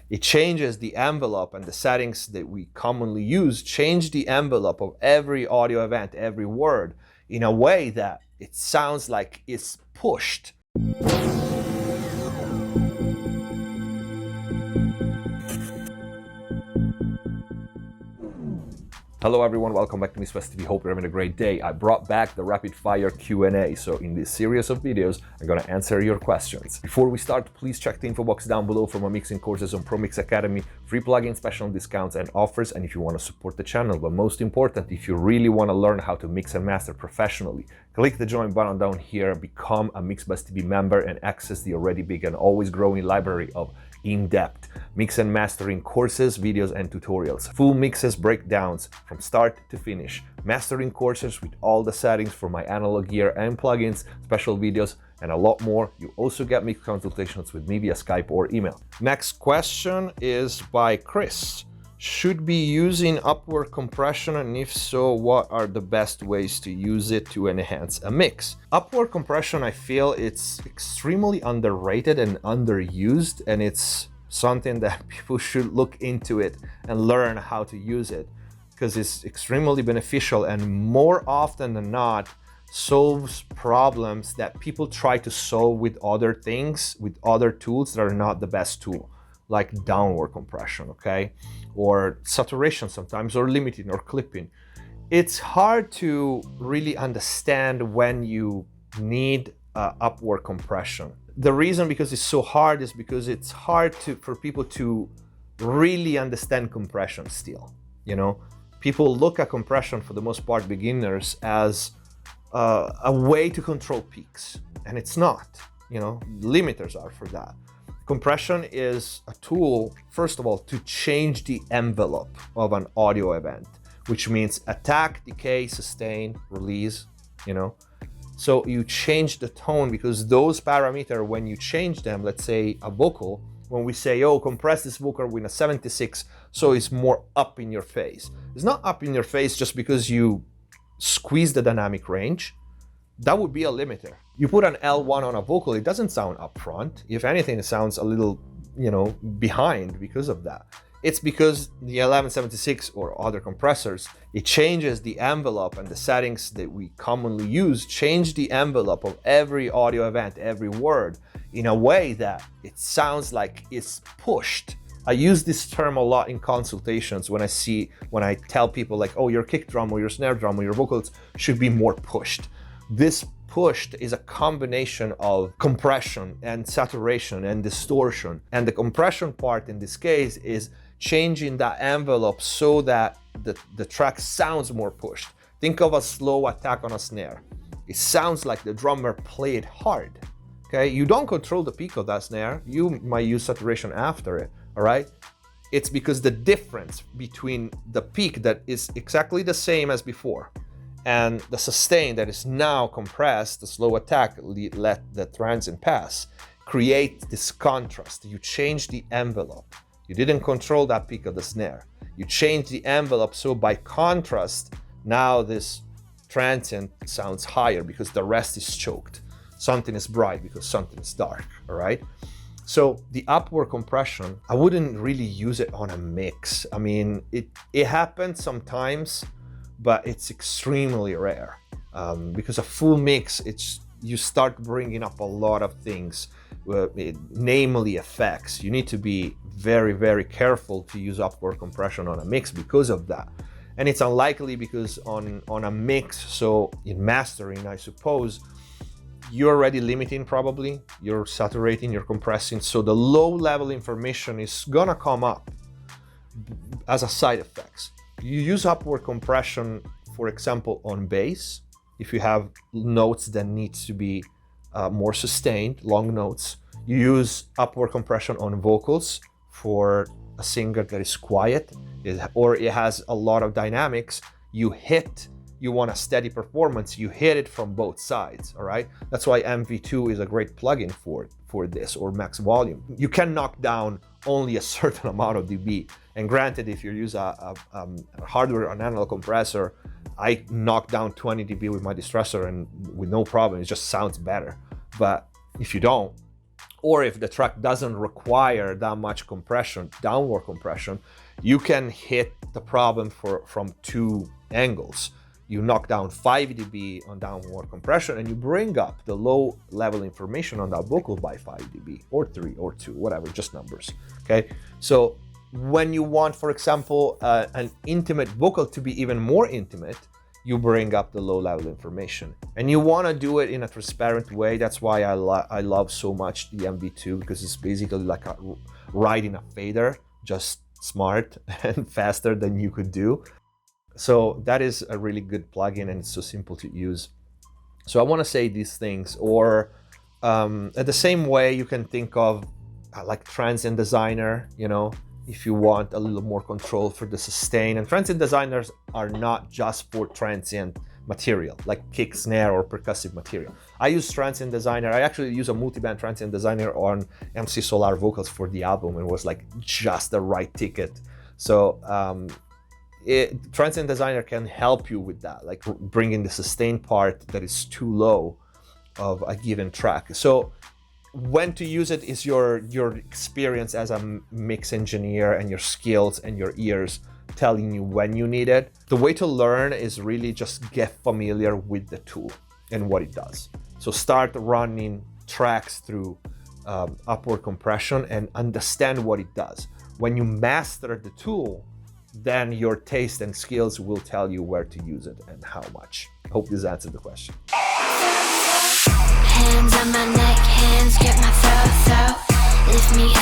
It changes the envelope and the settings that we commonly use change the envelope of every audio event, every word, in a way that it sounds like it's pushed. Hello everyone, welcome back to McSolaar TV. Hope you're having a great day. I brought back the rapid fire Q&A. So in this series of videos, I'm gonna answer your questions. Before we start, please check the info box down below for my mixing courses on Pro Mix Academy, free plugin special discounts and offers, and if you want to support the channel. But most important, if you really want to learn how to mix and master professionally, click the join button down here, become a MixBuzz TV member and access the already big and always growing library of in-depth mix and mastering courses, videos and tutorials, full mixes, breakdowns from start to finish, mastering courses with all the settings for my analog gear and plugins, special videos and a lot more. You also get mix consultations with me via Skype or email. Next question is by Chris. Should be using upward compression, and if so, what are the best ways to use it to enhance a mix? Upward compression, I feel it's extremely underrated and underused, and it's something that people should look into it and learn how to use it, because it's extremely beneficial and more often than not solves problems that people try to solve with other things, with other tools that are not the best tool, like downward compression, okay? Or saturation sometimes, or limiting or clipping. It's hard to really understand when you need upward compression. The reason because it's so hard is because it's hard for people to really understand compression still, you know? People look at compression, for the most part, beginners, as a way to control peaks, and it's not, you know? Limiters are for that. Compression is a tool, first of all, to change the envelope of an audio event, which means attack, decay, sustain, release, you know? So you change the tone, because those parameters, when you change them, let's say a vocal, when we say, oh, compress this vocal with a 76, so it's more up in your face. It's not up in your face just because you squeeze the dynamic range. That would be a limiter. You put an L1 on a vocal, it doesn't sound up front. If anything, it sounds a little, you know, behind because of that. It's because the 1176 or other compressors, it changes the envelope, and the settings that we commonly use change the envelope of every audio event, every word, in a way that it sounds like it's pushed. I use this term a lot in consultations when I tell people like, oh, your kick drum or your snare drum or your vocals should be more pushed. This pushed is a combination of compression and saturation and distortion. And the compression part in this case is changing that envelope so that the track sounds more pushed. Think of a slow attack on a snare. It sounds like the drummer played hard, okay? You don't control the peak of that snare. You might use saturation after it, all right? It's because the difference between the peak that is exactly the same as before and the sustain that is now compressed, the slow attack, let the transient pass, create this contrast. You change the envelope. You didn't control that peak of the snare. You change the envelope, so by contrast, now this transient sounds higher because the rest is choked. Something is bright because something is dark, all right? So the upward compression, I wouldn't really use it on a mix. I mean, it happens sometimes, but it's extremely rare, because a full mix, you start bringing up a lot of things, namely effects. You need to be very, very careful to use upward compression on a mix because of that. And it's unlikely because on a mix, so in mastering, I suppose, you're already limiting probably, you're saturating, you're compressing, so the low level information is gonna come up as a side effects. You use upward compression, for example, on bass, if you have notes that need to be more sustained, long notes. You use upward compression on vocals for a singer that is quiet, or it has a lot of dynamics. You want a steady performance, you hit it from both sides, all right? That's why MV2 is a great plugin for this, or max volume. You can knock down only a certain amount of dB. And granted, if you use a hardware, an analog compressor, I knock down 20 dB with my distressor and with no problem, it just sounds better. But if you don't, or if the track doesn't require that much compression, downward compression, you can hit the problem from two angles. You knock down 5 dB on downward compression and you bring up the low level information on that vocal by 5 dB or 3 or 2, whatever, just numbers, okay? So when you want, for example, an intimate vocal to be even more intimate, you bring up the low level information. And you want to do it in a transparent way. That's why I love so much the MV2, because it's basically like riding a fader, just smart and faster than you could do. So that is a really good plugin and it's so simple to use. So I want to say these things, or at the same way you can think of like Transient Designer, you know, if you want a little more control for the sustain. And transient designers are not just for transient material, like kick, snare, or percussive material. I use Transient Designer. I actually use a multiband Transient Designer on McSolaar vocals for the album. It was like just the right ticket. So Transient Designer can help you with that, like bringing the sustain part that is too low of a given track. So when to use it is your experience as a mix engineer and your skills and your ears telling you when you need it. The way to learn is really just get familiar with the tool and what it does. So start running tracks through upward compression and understand what it does. When you master the tool, then your taste and skills will tell you where to use it and how much. I hope this answered the question. Hands on my neck, hands grip my throat. Lift me